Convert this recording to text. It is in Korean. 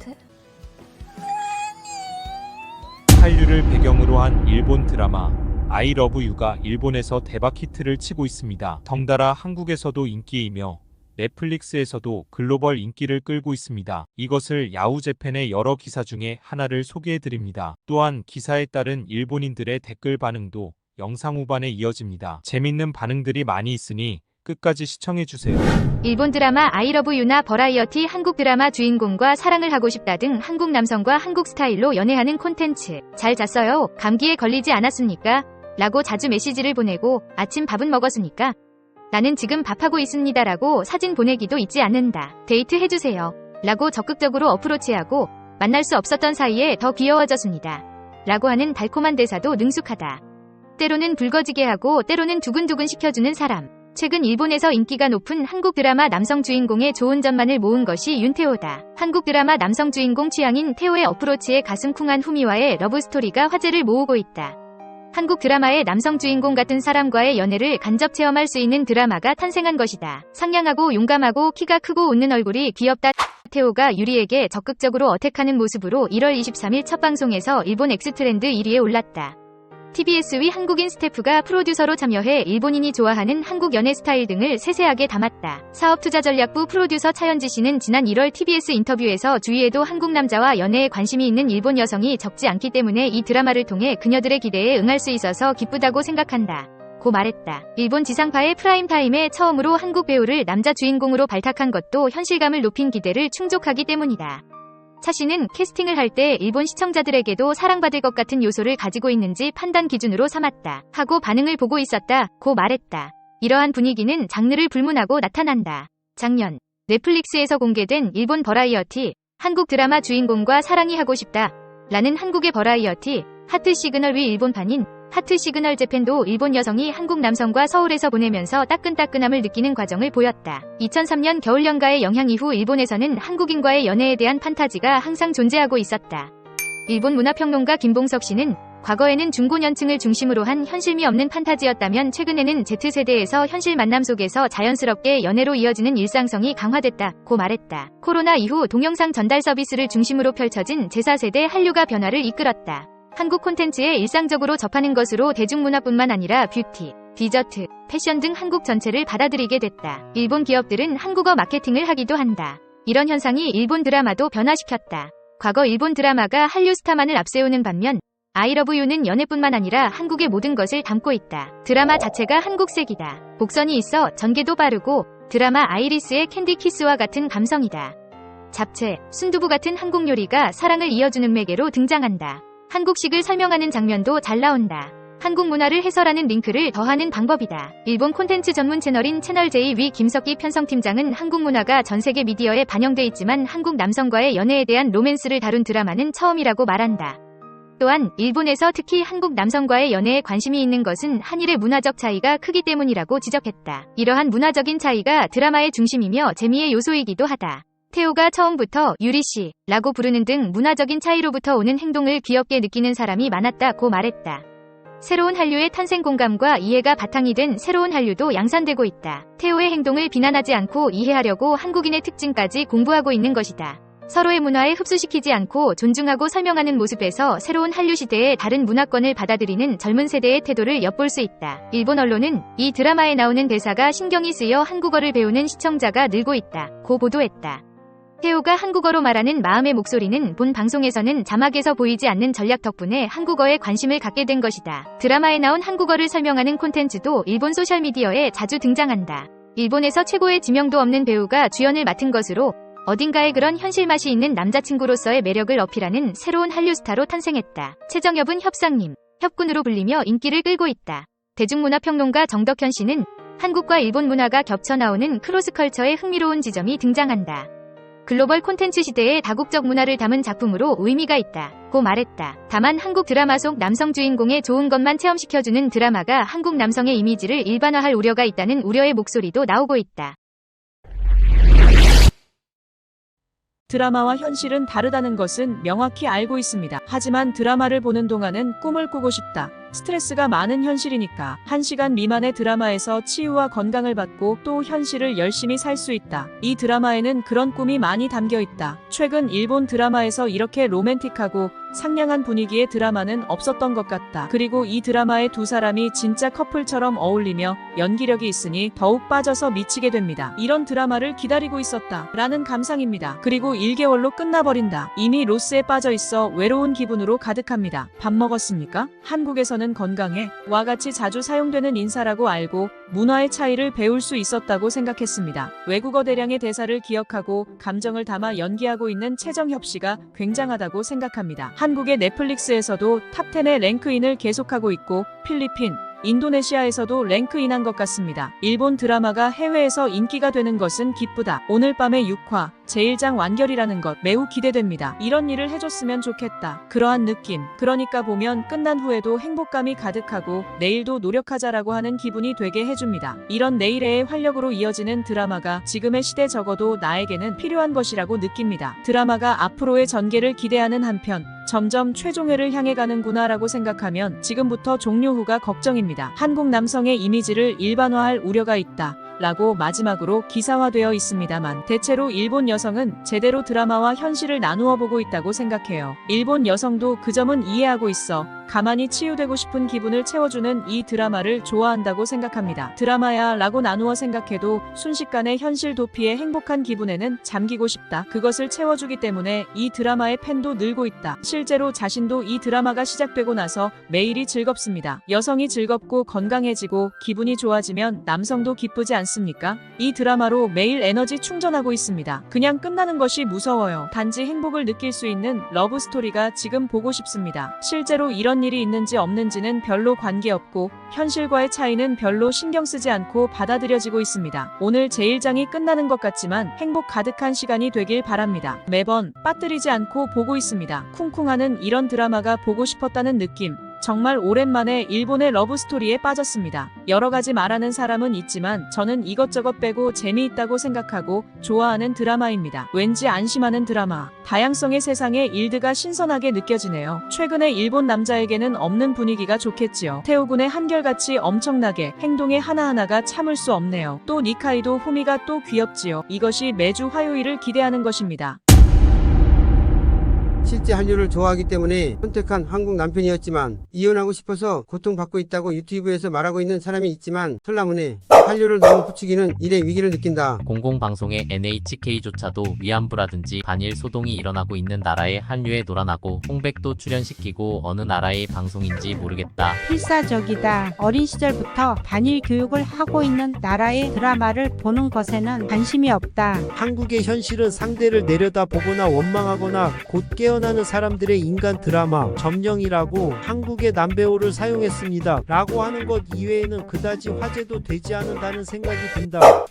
하트. 한류를 배경으로 한 일본 드라마 아이 러브 유가 일본에서 대박 히트를 치고 있습니다. 덩달아 한국에서도 인기이며 넷플릭스에서도 글로벌 인기를 끌고 있습니다. 이것을 야후재팬의 여러 기사 중에 하나를 소개해드립니다. 또한 기사에 따른 일본인들의 댓글 반응도 영상 후반에 이어집니다. 재밌는 반응들이 많이 있으니 끝까지 시청해주세요. 일본 드라마 아이러브 유나 버라이어티 한국 드라마 주인공과 사랑을 하고 싶다 등 한국 남성과 한국 스타일로 연애하는 콘텐츠. 잘 잤어요? 감기에 걸리지 않았습니까? 라고 자주 메시지를 보내고 아침 밥은 먹었습니까? 나는 지금 밥하고 있습니다 라고 사진 보내기도 잊지 않는다. 데이트 해주세요. 라고 적극적으로 어프로치하고 만날 수 없었던 사이에 더 귀여워졌습니다. 라고 하는 달콤한 대사도 능숙하다. 때로는 붉어지게 하고 때로는 두근두근 시켜주는 사람. 최근 일본에서 인기가 높은 한국 드라마 남성 주인공의 좋은 점만을 모은 것이 윤태호다. 한국 드라마 남성 주인공 취향인 태호의 어프로치에 가슴쿵한 후미와의 러브스토리가 화제를 모으고 있다. 한국 드라마의 남성 주인공 같은 사람과의 연애를 간접 체험할 수 있는 드라마가 탄생한 것이다. 상냥하고 용감하고 키가 크고 웃는 얼굴이 귀엽다. 태호가 유리에게 적극적으로 어택하는 모습으로 1월 23일 첫 방송에서 일본 엑스트렌드 1위에 올랐다. TBS 위 한국인 스태프가 프로듀서로 참여해 일본인이 좋아하는 한국 연애 스타일 등을 세세하게 담았다. 사업투자전략부 프로듀서 차현지 씨는 지난 1월 TBS 인터뷰에서 주위에도 한국 남자와 연애에 관심이 있는 일본 여성이 적지 않기 때문에 이 드라마를 통해 그녀들의 기대에 응할 수 있어서 기쁘다고 생각한다. 고 말했다. 일본 지상파의 프라임타임에 처음으로 한국 배우를 남자 주인공으로 발탁한 것도 현실감을 높인 기대를 충족하기 때문이다. 차 씨는 캐스팅을 할 때 일본 시청자들에게도 사랑받을 것 같은 요소를 가지고 있는지 판단 기준으로 삼았다. 하고 반응을 보고 있었다. 고 말했다. 이러한 분위기는 장르를 불문하고 나타난다. 작년 넷플릭스에서 공개된 일본 버라이어티 한국 드라마 주인공과 사랑이 하고 싶다 라는 한국의 버라이어티 하트 시그널 위 일본판인 하트 시그널 재팬도 일본 여성이 한국 남성과 서울에서 보내면서 따끈따끈함을 느끼는 과정을 보였다. 2003년 겨울 연가의 영향 이후 일본에서는 한국인과의 연애에 대한 판타지가 항상 존재하고 있었다. 일본 문화평론가 김봉석 씨는 과거에는 중고년층을 중심으로 한 현실미 없는 판타지였다면 최근에는 Z세대에서 현실 만남 속에서 자연스럽게 연애로 이어지는 일상성이 강화됐다. 고 말했다. 코로나 이후 동영상 전달 서비스를 중심으로 펼쳐진 제4세대 한류가 변화를 이끌었다. 한국 콘텐츠에 일상적으로 접하는 것으로 대중문화뿐만 아니라 뷰티, 디저트, 패션 등 한국 전체를 받아들이게 됐다. 일본 기업들은 한국어 마케팅을 하기도 한다. 이런 현상이 일본 드라마도 변화시켰다. 과거 일본 드라마가 한류 스타만을 앞세우는 반면 아이러브 유는 연애뿐만 아니라 한국의 모든 것을 담고 있다. 드라마 자체가 한국색이다. 복선이 있어 전개도 빠르고 드라마 아이리스의 캔디 키스와 같은 감성이다. 잡채, 순두부 같은 한국 요리가 사랑을 이어주는 매개로 등장한다. 한국식을 설명하는 장면도 잘 나온다. 한국 문화를 해설하는 링크를 더하는 방법이다. 일본 콘텐츠 전문 채널인 채널J 위 김석기 편성팀장은 한국 문화가 전 세계 미디어에 반영돼 있지만 한국 남성과의 연애에 대한 로맨스를 다룬 드라마는 처음이라고 말한다. 또한 일본에서 특히 한국 남성과의 연애에 관심이 있는 것은 한일의 문화적 차이가 크기 때문이라고 지적했다. 이러한 문화적인 차이가 드라마의 중심이며 재미의 요소이기도 하다. 태호가 처음부터 유리씨 라고 부르는 등 문화적인 차이로부터 오는 행동을 귀엽게 느끼는 사람이 많았다고 말했다. 새로운 한류의 탄생 공감과 이해가 바탕이 된 새로운 한류도 양산되고 있다. 태호의 행동을 비난하지 않고 이해하려고 한국인의 특징까지 공부하고 있는 것이다. 서로의 문화에 흡수시키지 않고 존중하고 설명하는 모습에서 새로운 한류 시대의 다른 문화권을 받아들이는 젊은 세대의 태도를 엿볼 수 있다. 일본 언론은 이 드라마에 나오는 대사가 신경이 쓰여 한국어를 배우는 시청자가 늘고 있다. 고 보도했다. 태호가 한국어로 말하는 마음의 목소리는 본 방송에서는 자막에서 보이지 않는 전략 덕분에 한국어에 관심을 갖게 된 것이다. 드라마에 나온 한국어를 설명하는 콘텐츠도 일본 소셜미디어에 자주 등장한다. 일본에서 최고의 지명도 없는 배우가 주연을 맡은 것으로 어딘가에 그런 현실 맛이 있는 남자친구로서의 매력을 어필하는 새로운 한류 스타로 탄생했다. 최정엽은 협상님, 협군으로 불리며 인기를 끌고 있다. 대중문화평론가 정덕현 씨는 한국과 일본 문화가 겹쳐 나오는 크로스컬처의 흥미로운 지점이 등장한다. 글로벌 콘텐츠 시대의 다국적 문화를 담은 작품으로 의미가 있다. 고 말했다. 다만 한국 드라마 속 남성 주인공의 좋은 것만 체험시켜주는 드라마가 한국 남성의 이미지를 일반화할 우려가 있다는 우려의 목소리도 나오고 있다. 드라마와 현실은 다르다는 것은 명확히 알고 있습니다. 하지만 드라마를 보는 동안은 꿈을 꾸고 싶다. 스트레스가 많은 현실이니까 1시간 미만의 드라마에서 치유와 건강을 받고 또 현실을 열심히 살 수 있다. 이 드라마에는 그런 꿈이 많이 담겨 있다. 최근 일본 드라마에서 이렇게 로맨틱하고 상냥한 분위기의 드라마는 없었던 것 같다. 그리고 이 드라마의 두 사람이 진짜 커플처럼 어울리며 연기력이 있으니 더욱 빠져서 미치게 됩니다. 이런 드라마를 기다리고 있었다. 라는 감상입니다. 그리고 1개월로 끝나버린다. 이미 로스에 빠져 있어 외로운 기분으로 가득합니다. 밥 먹었습니까? 한국에서는 건강해 와 같이 자주 사용되는 인사라고 알고 문화의 차이를 배울 수 있었다고 생각했습니다. 외국어 대량의 대사를 기억하고 감정을 담아 연기하고 있는 최정협 씨가 굉장하다고 생각합니다. 한국의 넷플릭스에서도 탑10에 랭크인을 계속하고 있고 필리핀, 인도네시아에서도 랭크인한 것 같습니다. 일본 드라마가 해외에서 인기가 되는 것은 기쁘다. 오늘 밤에 6화 제1장 완결이라는 것 매우 기대됩니다. 이런 일을 해줬으면 좋겠다. 그러한 느낌. 그러니까 보면 끝난 후에도 행복감이 가득하고 내일도 노력하자라고 하는 기분이 되게 해줍니다. 이런 내일의 활력으로 이어지는 드라마가 지금의 시대 적어도 나에게는 필요한 것이라고 느낍니다. 드라마가 앞으로의 전개를 기대하는 한편 점점 최종회를 향해 가는구나 라고 생각하면 지금부터 종료 후가 걱정입니다. 한국 남성의 이미지를 일반화할 우려가 있다. 라고 마지막으로 기사화되어 있습니다만 대체로 일본 여성은 제대로 드라마와 현실을 나누어 보고 있다고 생각해요. 일본 여성도 그 점은 이해하고 있어 가만히 치유되고 싶은 기분을 채워주는 이 드라마를 좋아한다고 생각합니다. 드라마야 라고 나누어 생각해도 순식간에 현실 도피의 행복한 기분에는 잠기고 싶다. 그것을 채워주기 때문에 이 드라마의 팬도 늘고 있다. 실제로 자신도 이 드라마가 시작되고 나서 매일이 즐겁습니다. 여성이 즐겁고 건강해지고 기분이 좋아지면 남성도 기쁘지 않습니까? 이 드라마로 매일 에너지 충전하고 있습니다. 그냥 끝나는 것이 무서워요. 단지 행복을 느낄 수 있는 러브 스토리가 지금 보고 싶습니다. 실제로 이런 일이 있는지 없는지는 별로 관계없고 현실과의 차이는 별로 신경 쓰지 않고 받아들여지고 있습니다. 오늘 제1장이 끝나는 것 같지만 행복 가득한 시간이 되길 바랍니다. 매번 빠뜨리지 않고 보고 있습니다. 쿵쿵하는 이런 드라마가 보고 싶었다는 느낌. 정말 오랜만에 일본의 러브스토리에 빠졌습니다. 여러 가지 말하는 사람은 있지만 저는 이것저것 빼고 재미있다고 생각하고 좋아하는 드라마입니다. 왠지 안심하는 드라마. 다양성의 세상에 일드가 신선하게 느껴지네요. 최근에 일본 남자에게는 없는 분위기가 좋겠지요. 태우군의 한결같이 엄청나게 행동의 하나하나가 참을 수 없네요. 또 니카이도 후미가 또 귀엽지요. 이것이 매주 화요일을 기대하는 것입니다. 실제 한류를 좋아하기 때문에 선택한 한국 남편이었지만 이혼하고 싶어서 고통받고 있다고 유튜브에서 말하고 있는 사람이 있지만 설라문에 한류를 너무 부추기는 일의 위기를 느낀다. 공공방송의 NHK조차도 위안부라든지 반일 소동이 일어나고 있는 나라의 한류에 놀아나고 홍백도 출연시키고 어느 나라의 방송인지 모르겠다. 필사적이다. 어린 시절부터 반일 교육을 하고 있는 나라의 드라마를 보는 것에는 관심이 없다. 한국의 현실은 상대를 내려다보거나 원망하거나 곧 깨어나는 사람들의 인간 드라마 점령이라고 한국의 남배우를 사용했습니다 라고 하는 것 이외에는 그다지 화제도 되지 않는다는 생각이 든다.